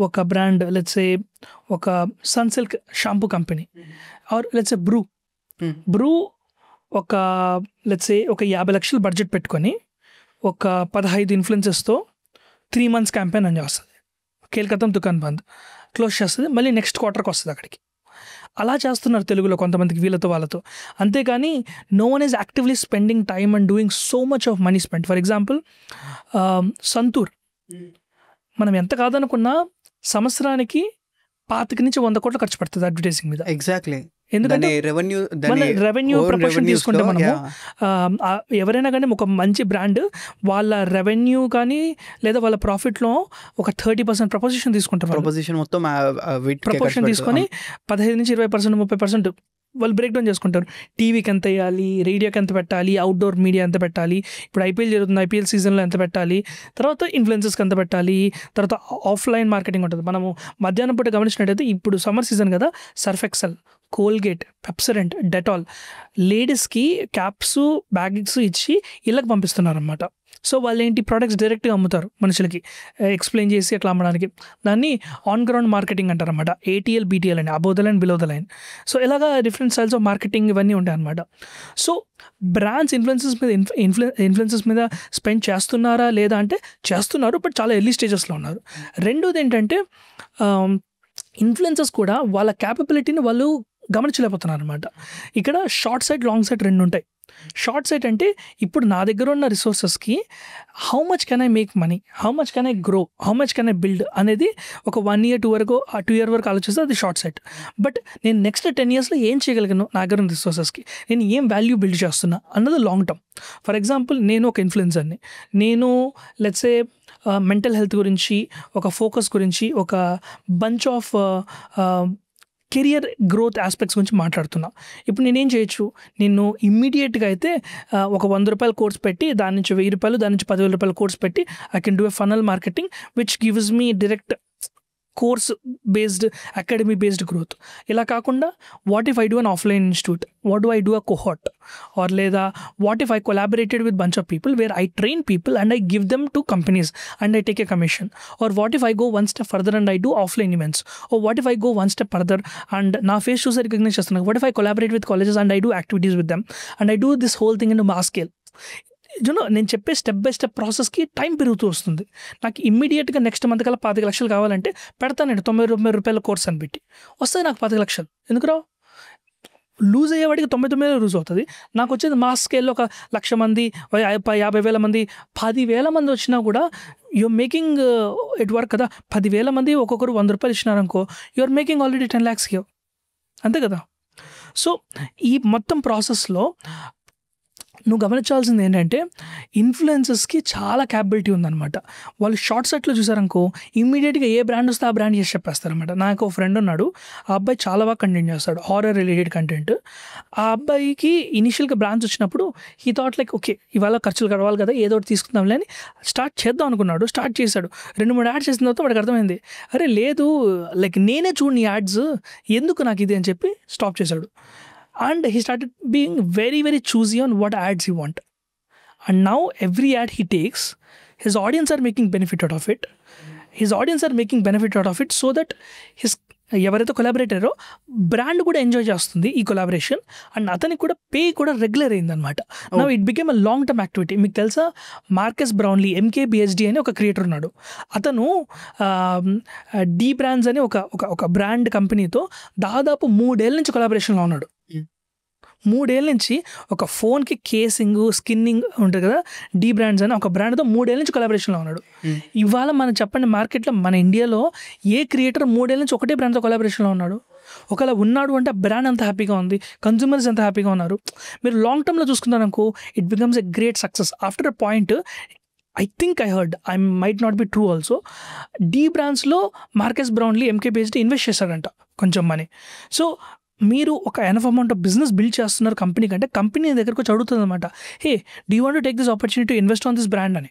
ఒక బ్రాండ్ లెట్స్ సే ఒక Sunsilk shampoo company, are let's say Bru ఒక లెట్స్ సే ఒక 50 లక్షలు బడ్జెట్ పెట్టుకొని ఒక 15 ఇన్ఫ్లుయెన్సర్స్తో 3 months క్యాంపెయిన్ అని చేస్తుంది. కేల్కతం దుకాన్ బంద్ క్లోజ్ చేస్తుంది, మళ్ళీ నెక్స్ట్ క్వార్టర్కి వస్తుంది అక్కడికి. అలా చేస్తున్నారు తెలుగులో కొంతమందికి, వీళ్ళతో వాళ్ళతో. అంతేకాని no one is actively spending time and doing so much of money spend. For example Santoor, మనం ఎంత కాదనుకున్నా సంవత్సరానికి 25 నుంచి 100 కోట్లు ఖర్చు పడుతుంది అడ్వర్టైజింగ్ మీద. ఎగ్జాక్ట్లీ. ఎందుకంటే రెవెన్యూ ప్రపోర్షన్ తీసుకుంటే మనము ఎవరైనా కానీ ఒక మంచి బ్రాండ్ వాళ్ళ రెవెన్యూ కానీ లేదా వాళ్ళ ప్రాఫిట్లో ఒక 30% ప్రపోజిషన్ తీసుకుంటారు. ప్రపోజిషన్ తీసుకొని 15 నుంచి 20%, 30% వాళ్ళు బ్రేక్ డౌన్ చేసుకుంటారు. టీవీకి ఎంత వేయాలి, రేడియోకి ఎంత పెట్టాలి, అవుట్డోర్ మీడియా ఎంత పెట్టాలి, ఇప్పుడు ఐపీఎల్ జరుగుతుంది, ఐపీఎల్ సీజన్లో ఎంత పెట్టాలి, తర్వాత ఇన్ఫ్లుయెన్సర్స్కి ఎంత పెట్టాలి, తర్వాత ఆఫ్లైన్ మార్కెటింగ్ ఉంటుంది. మనము మధ్యాహ్నం పూట గమనించినట్టయితే ఇప్పుడు సమ్మర్ సీజన్ కదా, సర్ఫ్ ఎక్సెల్, కోల్గేట్, పెప్సరెంట్, డెటాల్ లేడీస్కి క్యాప్స్, బ్యాగ్స్ ఇచ్చి ఇళ్ళకి పంపిస్తున్నారు అన్నమాట. సో వాళ్ళు ఏంటి, ప్రోడక్ట్స్ డైరెక్ట్గా అమ్ముతారు మనుషులకి, ఎక్స్ప్లెయిన్ చేసి అట్లా అమ్మడానికి. దాన్ని ఆన్ గ్రౌండ్ మార్కెటింగ్ అంటారు అనమాట. ATL, BTL అని, above the line, below the line. So ఇలాగా డిఫరెంట్ స్టైల్స్ ఆఫ్ మార్కెటింగ్ ఇవన్నీ ఉంటాయి అనమాట. సో బ్రాండ్స్ ఇన్ఫ్లుయెన్సెస్ మీద స్పెండ్ చేస్తున్నారా లేదా అంటే చేస్తున్నారు, బట్ చాలా ఎర్లీ స్టేజెస్లో ఉన్నారు. రెండోది ఏంటంటే, ఇన్ఫ్లుయెన్సర్స్ కూడా వాళ్ళ క్యాపబిలిటీని వాళ్ళు గమనించలేకపోతున్నారు అనమాట. ఇక్కడ షార్ట్ సైట్, లాంగ్ సైట్ రెండు ఉంటాయి. షార్ట్ సైట్ అంటే ఇప్పుడు నా దగ్గర ఉన్న రిసోర్సెస్కి how much can I make money, how much can I grow, how much can I build అనేది ఒక 1 year 2 year వరకు ఆలోచిస్తే అది షార్ట్ సైట్. బట్ నేను నెక్స్ట్ 10 yearsలో ఏం చేయగలిగాను నా దగ్గర ఉన్న రిసోర్సెస్కి, నేను ఏం వాల్యూ బిల్డ్ చేస్తున్నా అన్నది లాంగ్ టర్మ్. ఫర్ ఎగ్జాంపుల్ నేను ఒక ఇన్ఫ్లుయెన్సర్ని, నేను లెట్సే మెంటల్ హెల్త్ గురించి, ఒక ఫోకస్ గురించి, ఒక bunch of career growth aspects గురించి మాట్లాడుతున్నా. ఇప్పుడు నేనేం చేయొచ్చు, నేను ఇమ్మీడియట్గా అయితే ఒక 100 రూపాయల కోర్స్ పెట్టి దాని నుంచి 1000 రూపాయలు, దాని నుంచి 10,000 రూపాయల కోర్స్ పెట్టి I can do a funnel marketing which gives me direct course based, academy based growth. ఇలా కాకుండా what if I do an offline institute, what do I do a cohort, or లేదా what if I collaborated with bunch of people where I train people and I give them to companies and I take a commission, or what if I go 1 step further and I do offline events, oh what if I go 1 step further and నా face చూసి recognise చేస్తున్నాను, what if I collaborate with colleges and I do activities with them and I do this whole thing in mass scale. నేను చెప్పే step by step ప్రాసెస్కి time పెరుగుతూ వస్తుంది. నాకు ఇమ్మీడియట్గా నెక్స్ట్ మంత్ కల్లా 25 లక్షలు కావాలంటే పెడతాను నేను 90 రూపాయల కోర్స్ అని పెట్టి, వస్తుంది నాకు 25 లక్షలు. ఎందుకు రావు? లూజ్ అయ్యేవాడికి 99 లూజ్ అవుతుంది. నాకు వచ్చేది మాస్ స్కేల్లో ఒక 1,00,000 మంది, 50,000 మంది, 10,000 మంది వచ్చినా కూడా యూఆర్ మేకింగ్ ఇట్ వర్క్ కదా. 10,000 మంది ఒక్కొక్కరు 100 రూపాయలు ఇచ్చినారనుకో, you're making already 10 lakhs here, అంతే కదా. సో ఈ మొత్తం ప్రాసెస్లో నువ్వు గమనించాల్సింది ఏంటంటే ఇన్ఫ్లుయెన్సర్స్కి చాలా క్యాపబిలిటీ ఉందన్నమాట. వాళ్ళు షార్ట్ సైట్లో చూసారనుకో ఇమ్మీడియట్గా ఏ బ్రాండ్ వస్తే ఆ బ్రాండ్ చేసి చెప్పేస్తారనమాట. నాకు ఒక ఫ్రెండ్ ఉన్నాడు, ఆ అబ్బాయి చాలా బాగా కంటెంట్ చేస్తాడు, హారర్ రిలేటెడ్ కంటెంట్. ఆ అబ్బాయికి ఇనిషియల్గా బ్రాంచ్ వచ్చినప్పుడు ఈ థాట్ లైక్ ఓకే ఇవాళ ఖర్చులు కడవాలి కదా, ఏదో ఒకటి తీసుకుందాంలే అని స్టార్ట్ చేద్దాం అనుకున్నాడు. స్టార్ట్ చేశాడు, 2-3 యాడ్స్ చేసిన తర్వాత వాడికి అర్థమైంది, అరే లేదు లైక్ నేనే చూడని యాడ్స్ ఎందుకు నాకు ఇది అని చెప్పి స్టాప్ చేశాడు. And he started being very, very choosy on what ads he want. And now every ad he takes, his audience are making benefit out of it. His audience are making benefit out of it so that his ఎవరైతే కొలాబరేటరో brand కూడా enjoy చేస్తుంది ఈ collaboration, and అతనికి కూడా pay కూడా regular అయిందనమాట. Now it became a long term activity. మీకు తెలుసా మార్కస్ బ్రౌన్లీ MKBHD అని ఒక క్రియేటర్ ఉన్నాడు. అతను డీ బ్రాండ్స్ అని ఒక బ్రాండ్ కంపెనీతో దాదాపు 3 ఏళ్ళ నుంచి కొలాబరేషన్లో ఉన్నాడు. 3 ఏళ్ళ నుంచి ఒక ఫోన్కి కేసింగ్, స్కిన్నింగ్ ఉంటుంది కదా, డీ బ్రాండ్స్ అని ఒక బ్రాండ్తో 3 ఏళ్ళ నుంచి కొలాబరేషన్లో ఉన్నాడు. ఇవాళ మనం చెప్పండి మార్కెట్లో మన ఇండియాలో ఏ క్రియేటర్ 3 ఏళ్ళ నుంచి ఒకటే బ్రాండ్తో కొలాబరేషన్లో ఉన్నాడు? ఒకవేళ ఉన్నాడు అంటే ఆ బ్రాండ్ ఎంత హ్యాపీగా ఉంది, కన్జ్యూమర్స్ ఎంత హ్యాపీగా ఉన్నారు. మీరు లాంగ్ టర్మ్లో చూసుకున్నారనుకో it becomes a great success. After a point I think I heard, I might not be true also, the బ్రాండ్స్లో మార్కస్ బ్రౌన్లీ MKBHD ఇన్వెస్ట్ చేశాడంట కొంచెం మనీ. సో మీరు ఒక enough amount of business build చేస్తున్నారు company కంటే, company దగ్గరకు వచ్చి అడుగుతుంది అనమాట, hey do you want to take this opportunity to invest on this brand అని.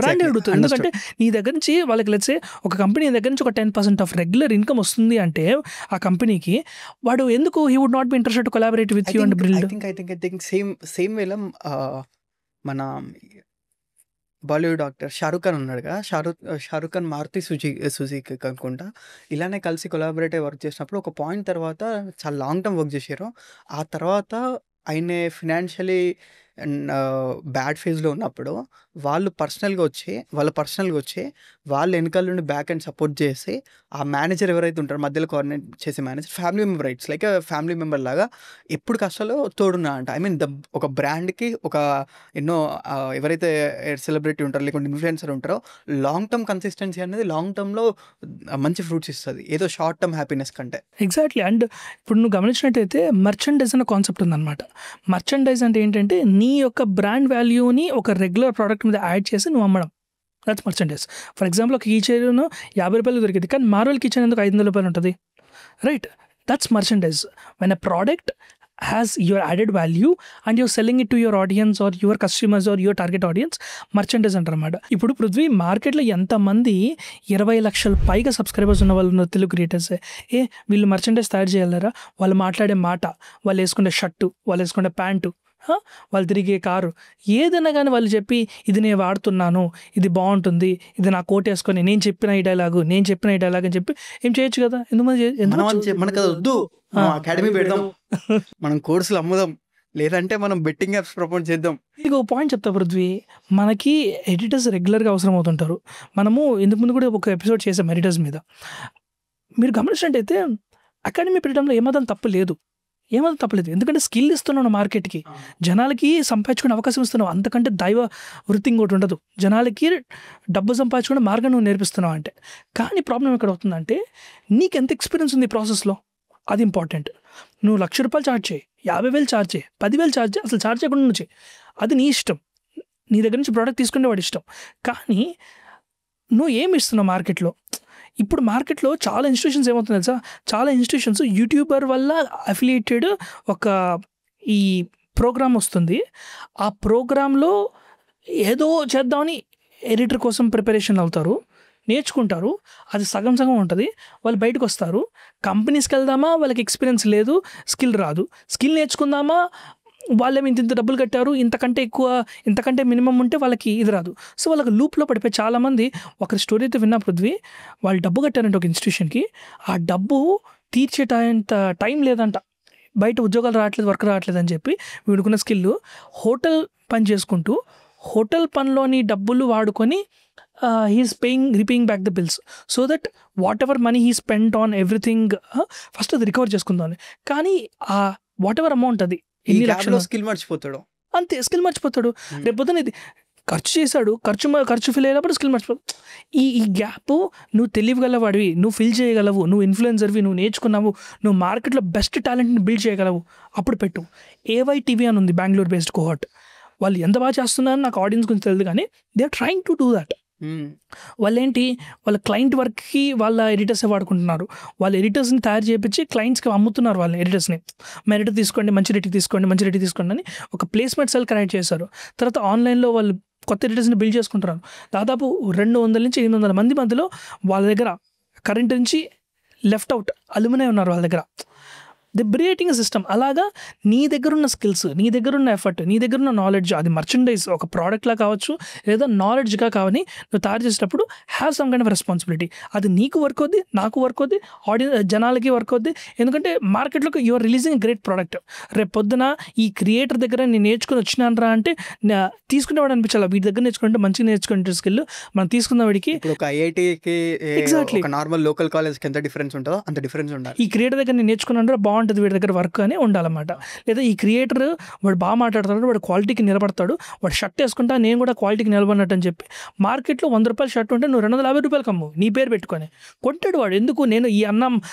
బ్రాండ్ అడుగుతుంది. ఎందుకంటే నీ దగ్గర నుంచి వాళ్ళకి లెట్స్ సే ఒక కంపెనీ దగ్గర నుంచి ఒక 10% ఆఫ్ రెగ్యులర్ ఇన్కమ్ వస్తుంది అంటే ఆ కంపెనీకి, వాడు ఎందుకు he would not be interested to collaborate with you and build. I think same వేలో మన బాలీవుడ్ యాక్టర్ షారూక్ ఖాన్ ఉన్నాడు కదా, షారూక్ ఖాన్ మారుతి సుజుకి అనుకుంటా ఇలానే కలిసి కొలాబరేట్ అయ్యి వర్క్ చేసినప్పుడు ఒక పాయింట్ తర్వాత చాలా లాంగ్ టర్మ్ వర్క్ చేశారు. ఆ తర్వాత ఆయన ఫినాన్షియలీ బ్యాడ్ ఫేజ్లో ఉన్నప్పుడు వాళ్ళు పర్సనల్గా వచ్చి వాళ్ళు వెనకాల నుండి బ్యాక్ అండ్ సపోర్ట్ చేసి ఆ మేనేజర్ ఎవరైతే ఉంటారో మధ్యలో కోఆర్డినేట్ చేసే manager family member, rights like family member లాగా ఎప్పుడు కష్టాలు తోడున్నా అంట. ఐ మీన్ ఒక బ్రాండ్కి ఒక ఎన్నో ఎవరైతే సెలబ్రిటీ ఉంటారో లేకుంటే ఇన్ఫ్లుయెన్సర్ ఉంటారో లాంగ్ టర్మ్ కన్సిస్టెన్సీ అనేది లాంగ్ టర్మ్లో మంచి ఫ్రూట్స్ ఇస్తుంది ఏదో షార్ట్ టర్మ్ హ్యాపీనెస్ కంటే. ఎగ్జాక్ట్లీ. అండ్ ఇప్పుడు నువ్వు గమనించినట్టయితే మర్చెండైజ్ అనే కాన్సెప్ట్ ఉందన్నమాట. మర్చెండైజ్ అంటే ఏంటంటే నీ యొక్క బ్రాండ్ వాల్యూని ఒక రెగ్యులర్ ప్రోడక్ట్ మీద యాడ్ చేసి నువ్వు అమ్మడం, దట్స్ మర్చెండైజ్. ఫర్ ఎగ్జాంపుల్ ఒక కీచైన్ 50 రూపాయలు దొరికింది, కానీ మార్వెల్ కీచైన్ ఎందుకు 500 రూపాయలు ఉంటుంది, right? That's merchandise. When a product has your added value and you're selling it to your audience or your customers or your target audience, merchandise అంటారన్నమాట. ఇప్పుడు పృథ్వీ మార్కెట్లో ఎంతమంది 20 లక్షల పైగా సబ్స్క్రైబర్స్ ఉన్న వాళ్ళు ఉన్నారు తెలుగు క్రియేటర్స్. వీళ్ళు మర్చెండైజ్ తయారు చేయగలరా? వాళ్ళు మాట్లాడే మాట, వాళ్ళు వేసుకునే షర్టు, వాళ్ళు వేసుకునే ప్యాంటు, వాళ్ళు తిరిగే కారు, ఏదైనా కానీ వాళ్ళు చెప్పి ఇది నేను వాడుతున్నాను, ఇది బాగుంటుంది, ఇది నా కోట్ వేసుకొని నేను చెప్పిన ఈ డైలాగ్ అని చెప్పి ఏం చేయొచ్చు కదా. మనకు వద్దు అకాడమీ పెడదాం, మనం కోర్సులు అమ్ముదాం, లేదంటే మనం బెట్టింగ్ యాప్స్ ప్రమోట్ చేద్దాం. మీకు ఒక పాయింట్ చెప్తా పృథ్వీ, మనకి ఎడిటర్స్ రెగ్యులర్గా అవసరం అవుతుంటారు. మనము ఇంతకుముందు కూడా ఒక ఎపిసోడ్ చేసాం ఎడిటర్స్ మీద. మీరు గమనించినట్టయితే అకాడమీ పెట్టడంలో ఏమాత్రం తప్పు లేదు, ఎందుకంటే స్కిల్ ఇస్తున్నావు మార్కెట్కి, జనాలకి సంపాదించుకునే అవకాశం ఇస్తున్నావు, అంతకంటే దైవ వృత్తి ఇంకోటి ఉండదు. జనాలకి డబ్బు సంపాదించుకునే మార్గం నువ్వు నేర్పిస్తున్నావు అంటే. కానీ ప్రాబ్లం ఎక్కడ అవుతుందంటే నీకు ఎంత ఎక్స్పీరియన్స్ ఉంది ఈ ప్రాసెస్లో, అది ఇంపార్టెంట్. నువ్వు ₹1,00,000 ఛార్జ్ చేయి, 50,000 ఛార్జ్ చేయి, 10,000 ఛార్జ్ చేయి, అసలు ఛార్జ్ చేయకుండా నుంచి, అది నీ ఇష్టం, నీ దగ్గర నుంచి ప్రోడక్ట్ తీసుకునే వాడి ఇష్టం. కానీ నువ్వు ఏమి ఇస్తున్నావు మార్కెట్లో? ఇప్పుడు మార్కెట్లో చాలా ఇన్స్టిట్యూషన్స్ ఏమవుతుంది తెలుసా, చాలా ఇన్స్టిట్యూషన్స్ యూట్యూబర్ వల్ల అఫిలియేటెడ్ ఒక ఈ ప్రోగ్రామ్ వస్తుంది, ఆ ప్రోగ్రాంలో ఏదో చేద్దామని ఎడిటర్ కోసం ప్రిపరేషన్ అవుతారు, నేర్చుకుంటారు, అది సగం ఉంటుంది, వాళ్ళు బయటకు వస్తారు, కంపెనీస్కి వెళ్దామా వాళ్ళకి ఎక్స్పీరియన్స్ లేదు, స్కిల్ రాదు, స్కిల్ నేర్చుకుందామా వాళ్ళేమి ఇంత డబ్బులు కట్టారు, ఇంతకంటే మినిమం ఉంటే వాళ్ళకి ఇది రాదు. సో వాళ్ళకి లూప్లో పడిపోయి చాలామంది, ఒకరి స్టోరీ అయితే విన్నా పృథ్వీ, వాళ్ళు డబ్బు కట్టారంటే ఒక ఇన్స్టిట్యూషన్కి, ఆ డబ్బు తీర్చేటంత టైం లేదంట, బయట ఉద్యోగాలు రావట్లేదు, వర్క్ రావట్లేదు అని చెప్పి వీడుకున్న స్కిల్ హోటల్ పని చేసుకుంటూ హోటల్ పనిలోని డబ్బులు వాడుకొని he is repaying back the bills, so that whatever money he spend on everything first అది రికవర్ చేసుకుందామని. కానీ ఆ వాట్ ఎవర్ అమౌంట్ అది ఎన్ని లక్షలు స్కిల్ మర్చిపోతాడు, అంతే స్కిల్ మర్చిపోతాడు. రేపొద్దున ఇది ఖర్చు చేశాడు, ఖర్చు ఫిల్ అయ్యేటప్పుడు స్కిల్ మర్చిపోతాడు. ఈ గ్యాప్ నువ్వు తెలియగలవాడివి, నువ్వు ఫిల్ చేయగలవు, నువ్వు ఇన్ఫ్లుయెన్సర్వి, నువ్వు నేర్చుకున్నావు, నువ్వు మార్కెట్లో బెస్ట్ టాలెంట్ని బిల్డ్ చేయగలవు, అప్పుడు పెట్టు. AYTV అని ఉంది, బెంగళూరు బేస్డ్ కోహర్ట్, వాళ్ళు ఎంత బాగా చేస్తున్నారని నాకు ఆడియన్స్ గురించి తెలియదు, కానీ they are trying to do that. వాళ్ళేంటి, వాళ్ళ క్లయింట్ వర్క్కి వాళ్ళ ఎడిటర్సే వాడుకుంటున్నారు, వాళ్ళ ఎడిటర్స్ని తయారు చేయించి క్లయింట్స్కి అమ్ముతున్నారు వాళ్ళ ఎడిటర్స్ని. మా ఎడిటర్ తీసుకోండి, మంచి రేటింగ్ తీసుకోండి అని ఒక ప్లేస్మెంట్ సెల్ కనెక్ట్ చేశారు. తర్వాత ఆన్లైన్లో వాళ్ళు కొత్త ఎడిటర్స్ని బిల్డ్ చేసుకుంటున్నారు. దాదాపు 200 నుంచి 800 మంది మధ్యలో వాళ్ళ దగ్గర కరెంట్ నుంచి లెఫ్ట్ అవుట్ అలుమినే ఉన్నారు వాళ్ళ దగ్గర. ది బ్రియేటింగ్ సిస్టమ్. అలాగా నీ దగ్గర ఉన్న స్కిల్స్, నీ దగ్గర ఉన్న ఎఫర్ట్, నీ దగ్గర ఉన్న నాలెడ్జ్, అది మర్చెండైజ్ ఒక ప్రోడక్ట్లా కావచ్చు లేదా నాలెడ్జ్గా కావని నువ్వు తయారు చేసేటప్పుడు have some kind of responsibility. అది నీకు వర్క్ అవుద్ది, నాకు వర్క్ అవుద్ది, జనాలకి వర్క్ అవుద్ది. ఎందుకంటే మార్కెట్లోకి యూఆర్ రిలీజింగ్ గ్రేట్ ప్రోడక్ట్. రేపు పొద్దున ఈ క్రియేటర్ దగ్గర నేను నేర్చుకుని వచ్చినానరా అంటే తీసుకునేవాడు అనిపించాలి, వీటి దగ్గర నేర్చుకుంటే మంచిగా నేర్చుకుంటే స్కిల్ మనం తీసుకున్న వాడికి. ఒక ఐఐటికి ఎగ్జాక్ట్లీ నార్మల్ లోకల్ కాలేజ్కి ఎంత డిఫరెన్స్ ఉంటుందో అంత డిఫరెన్స్ ఉండాలి. ఈ క్రియేటర్ దగ్గర నేను నేర్చుకున్నాను బాగుంటుంది, వీడి దగ్గర వర్క్ అని ఉండాలన్నమాట. లేదా ఈ క్రియేటర్ వాడు బాగా మాట్లాడతాడు, వాడు క్వాలిటీకి నిలబడతాడు, వాడు షర్ట్ వేసుకుంటా నేను కూడా క్వాలిటీకి నిలబడినట్టు అని చెప్పి మార్కెట్లో ₹100 షర్ట్ ఉంటే నువ్వు ₹250 కమ్ము నీ పేరు పెట్టుకొని కొంటాడు వాడు. ఎందుకు, నేను ఈ అన్న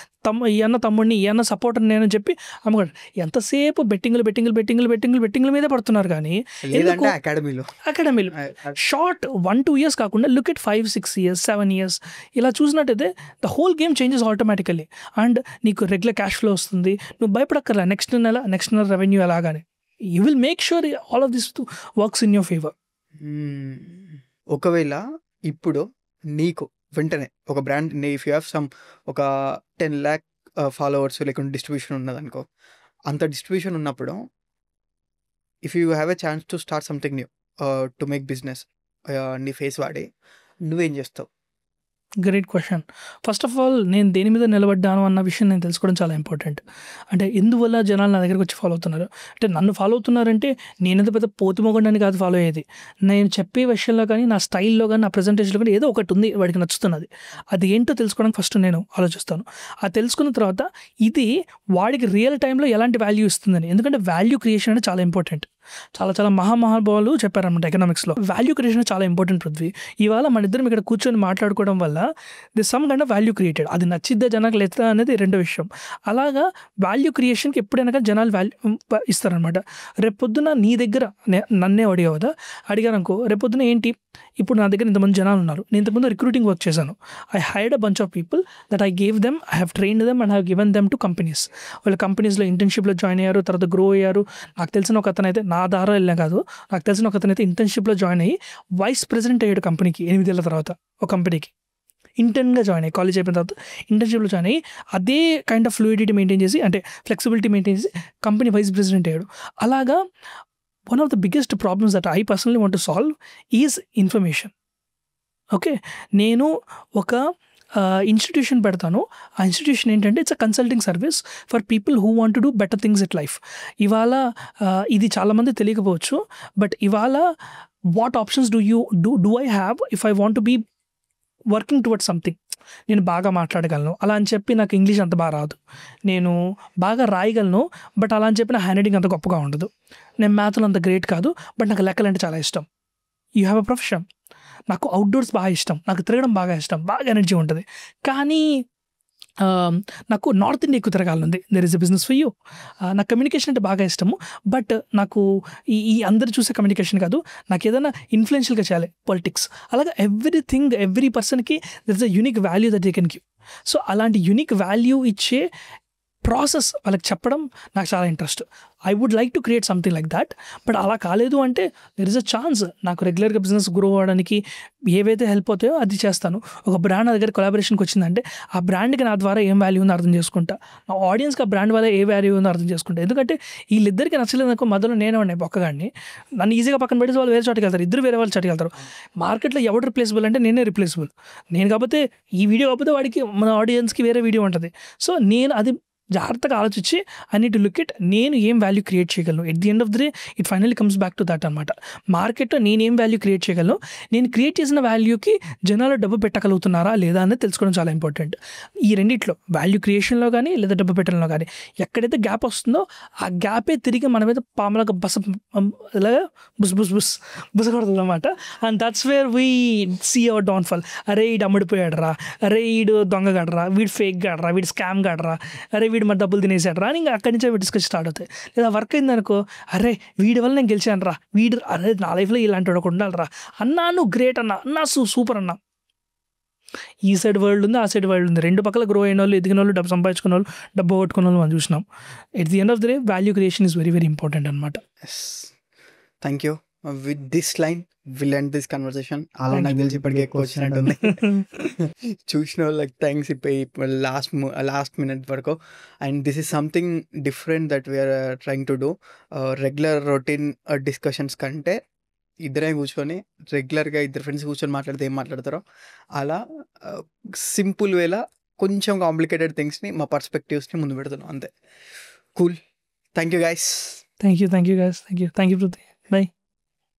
తమ్ముడిని, ఈ అన్న సపోర్టర్ నేను చెప్పి అమ్మగాడు. ఎంతసేపు బెట్టింగ్ల మీదే పడుతున్నారు. కానీ అకాడమీలో షార్ట్ 1-2 years కాకుండా లుక్ ఎట్ 5-6 years 7 years ఇలా చూసినట్టయితే the whole game changes automatically. And నీకు రెగ్యులర్ క్యాష్ ఫ్లో వస్తుంది, నువ్వు భయపడక్కర్లా నెక్స్ట్ నెల రెవెన్యూ అలాగానే. You will make sure all of this works in your favour. ఒకవేళ ఇప్పుడు నీకు వెంటనే ఒక brand, if you have some ఒక 10 lakh ఫాలోవర్స్ లేకుంటే డిస్ట్రిబ్యూషన్ ఉన్నదనుకో, అంత డిస్ట్రిబ్యూషన్ ఉన్నప్పుడు if you have a chance to start something new to make business, నీ ఫేస్ వాడి నువ్వేం చేస్తావు? Great question. First of all నేను దేని మీద నిలబడ్డాను అన్న విషయం నేను తెలుసుకోవడం చాలా ఇంపార్టెంట్. అంటే ఎందువల్ల జనాలు నా దగ్గరకు వచ్చి ఫాలో అవుతున్నారు అంటే, నన్ను ఫాలో అవుతున్నారంటే నేనేదో పెద్ద పోతుమొగండని కాదు ఫాలో అయ్యేది. నేను చెప్పే విషయంలో కానీ, నా స్టైల్లో కానీ, నా ప్రజెంటేషన్లో కానీ ఏదో ఒకటి ఉంది వాడికి నచ్చుతున్నది. అది ఏంటో తెలుసుకోవడానికి ఫస్ట్ నేను ఆలోచిస్తాను. అది తెలుసుకున్న తర్వాత ఇది వాడికి రియల్ టైంలో ఎలాంటి వాల్యూ ఇస్తుందని. ఎందుకంటే వాల్యూ క్రియేషన్ అనేది చాలా ఇంపార్టెంట్. చాలా మహానుభావులు చెప్పారన్నమాట ఎకనామిక్స్లో, వాల్యూ క్రియేషన్ చాలా ఇంపార్టెంట్. పృథ్వీ, ఇవాళ మన ఇద్దరం ఇక్కడ కూర్చొని మాట్లాడుకోవడం వల్ల this some kind of value created. అది నచ్చిద్దా జనాలకు లేదా అనేది రెండో విషయం. అలాగా వాల్యూ క్రియేషన్కి ఎప్పుడైనా కానీ జనాలు వాల్యూ ఇస్తారనమాట. రేపొద్దున నీ దగ్గర నన్నే అడిగావు కదా, అడిగారనుకో, రేపొద్దున ఏంటి, ఇప్పుడు నా దగ్గర ఇంతమంది జనాలు ఉన్నారు, నేను ఇంతకుముందు రిక్రూటింగ్ వర్క్ చేశాను. I hired a bunch of people that I gave them, I have trained them and have given them to companies. వాళ్ళ కంపెనీస్లో ఇంటర్న్షిప్లో జాయిన్ అయ్యారు, తర్వాత గ్రో అయ్యారు. నాకు తెలిసిన ఒక అతనైతే, నా ద్వారా వెళ్ళినా కాదు, నాకు తెలిసిన ఒక అతనైతే ఇంటర్న్షిప్లో జాయిన్ అయ్యి వైస్ ప్రెసిడెంట్ అయ్యాడు కంపెనీకి 8 ఏళ్ల తర్వాత. ఒక కంపెనీకి ఇంటర్న్గా జాయిన్ అయ్యి, కాలేజ్ అయిపోయిన తర్వాత ఇంటర్న్షిప్లో జాయిన్ అయ్యి అదే కైండ్ ఆఫ్ ఫ్లూయిడిటీ మెయింటైన్ చేసి, అంటే ఫ్లెక్సిబిలిటీ మెయింటైన్ చేసి కంపెనీ వైస్ ప్రెసిడెంట్ అయ్యాడు. అలాగా one of the biggest problems that I personally want to solve is information. Okay, నేను ఒక ఇన్స్టిట్యూషన్ పెడతాను. ఆ ఇన్స్టిట్యూషన్ ఏంటంటే it's a consulting service for people who want to do better things it life. ఇవాళ ఇది చాలామంది తెలియకపోవచ్చు, బట్ ఇవాళ what options do I have if I want to be working towards something. నేను బాగా మాట్లాడగలను అలా అని చెప్పి నాకు ఇంగ్లీష్ అంత బాగా రాదు, నేను బాగా రాయగలను బట్ అలా అని చెప్పి నా హ్యాండ్ రైటింగ్ అంత గొప్పగా ఉండదు, నేను మ్యాథ్లో అంత గ్రేట్ కాదు బట్ నాకు లెక్కలు అంటే చాలా ఇష్టం. You have a profession. నాకు అవుట్డోర్స్ బాగా ఇష్టం, నాకు తిరగడం బాగా ఇష్టం, బాగా ఎనర్జీ ఉంటుంది. కానీ నాకు నార్త్ ఇండియా ఎక్కువ తిరగాలనుంది. There is a business for you. నాకు కమ్యూనికేషన్ అంటే బాగా ఇష్టము, బట్ నాకు ఈ అందరు చూసే కమ్యూనికేషన్ కాదు, నాకు ఏదైనా ఇన్ఫ్లుయెన్షియల్గా చేయాలి, పాలిటిక్స్. అలాగే ఎవ్రీథింగ్ ఎవ్రీ పర్సన్కి there is a unique value that they can give. So అలాంటి యూనిక్ వాల్యూ ఇచ్చే ప్రాసెస్ వాళ్ళకి చెప్పడం నాకు చాలా interest. I would like to create something like that. But అలా కాలేదు అంటే దెర్ ఇస్ అ ఛాన్స్ నాకు రెగ్యులర్గా బిజినెస్ గ్రో అవ్వడానికి ఏవైతే హెల్ప్ అవుతాయో అది చేస్తాను. ఒక బ్రాండ్ నా దగ్గర కొలాబరేషన్కి వచ్చిందంటే ఆ బ్రాండ్కి నా ద్వారా ఏం వాల్యూ ఉందో అర్థం చేసుకుంటా, నా ఆడియన్స్కి ఆ బ్రాండ్ వల్ల ఏ వాల్యూ ఉందో అర్థం చేసుకుంటా. ఎందుకంటే వీళ్ళిద్దరికి నచ్చలేదు అనుకో, మొదలు నేనే ఉన్నాయి బొక్కగాడిని, నన్ను ఈజీగా పక్కన పెట్టి వాళ్ళు వేరే చోటుకి వెళ్తారు, ఇద్దరు వేరే వాళ్ళు చోటుకి వెళ్తారు. మార్కెట్లో ఎవరు రిప్లేసబుల్ అంటే నేనే రిప్లేసబుల్. నేను కాకపోతే ఈ వీడియో కాకపోతే వాడికి మన ఆడియన్స్కి వేరే వీడియో ఉంటుంది. సో నేను అది జాగ్రత్తగా ఆలోచించి I need to look it, నేను ఏం వాల్యూ క్రియేట్ చేయగలను. At the end of the day it finally comes back to that అనమాట. మార్కెట్లో నేను ఏం వాల్యూ క్రియేట్ చేయగలను, నేను క్రియేట్ చేసిన వాల్యూకి జనాలు డబ్బు పెట్టగలుగుతున్నారా లేదా అనేది తెలుసుకోవడం చాలా ఇంపార్టెంట్. ఈ రెండిట్లో వాల్యూ క్రియేషన్లో కానీ లేదా డబ్బు పెట్టడంలో కానీ ఎక్కడైతే గ్యాప్ వస్తుందో ఆ గ్యాపే తిరిగి మన మీద పాములాగా ఇలాగా బుస్ బుస్ బుస్ బుసగొడుతుంది అనమాట. And that's where we see our downfall. అరే వీడు అమ్ముడిపోయాడు రా, అరే వీడు దొంగ గడరా, వీడు ఫేక్ గడరా, వీడు స్కామ్ గడరా, అరే వీడు మరి డబ్బులు తినేసాడు రా అని ఇంకా అక్కడి నుంచే డిస్కస్ స్టార్ట్ అవుతాయి. లేదా వర్క్ అయిందనుకో, అరే వీడి వల్ల నేను గెలిచాను రా, వీడు అరే నా లైఫ్లో ఇలాంటి వాడు ఉండాలి రా, అన్నా నువ్వు గ్రేట్ అన్నా, అన్నా సూపర్ అన్నా. ఈ సైడ్ వరల్డ్ ఉంది, ఆ సైడ్ వరల్డ్ ఉంది. రెండు పక్కల గ్రో అయిన వాళ్ళు, ఎదిగిన వాళ్ళు, డబ్బు సంపాదించుకున్న వాళ్ళు, డబ్బు కొట్టుకున్న వాళ్ళు మనం చూసినాం. At the end of the day value creation is very very important అనమాట. Thank you. With this line will end this conversation. అలా నాకు తెలిసి ఇప్పటికే ఎక్కువ వచ్చినట్టుంది. చూసిన వాళ్ళకి థ్యాంక్స్ ఇప్పుడు లాస్ట్ మినిట్ వరకు. And this is something different that we are trying to do. Regular routine discussions కంటే ఇద్దరే కూర్చొని రెగ్యులర్గా ఇద్దరు ఫ్రెండ్స్ కూర్చొని మాట్లాడితే ఏం మాట్లాడతారో అలా సింపుల్ వేలా కొంచెం కాంప్లికేటెడ్ థింగ్స్ని మా పర్స్పెక్టివ్స్ని ముందు పెడుతున్నాం అంతే. Cool. Thank you guys. Thank you guys. Thank you Prithvi. By.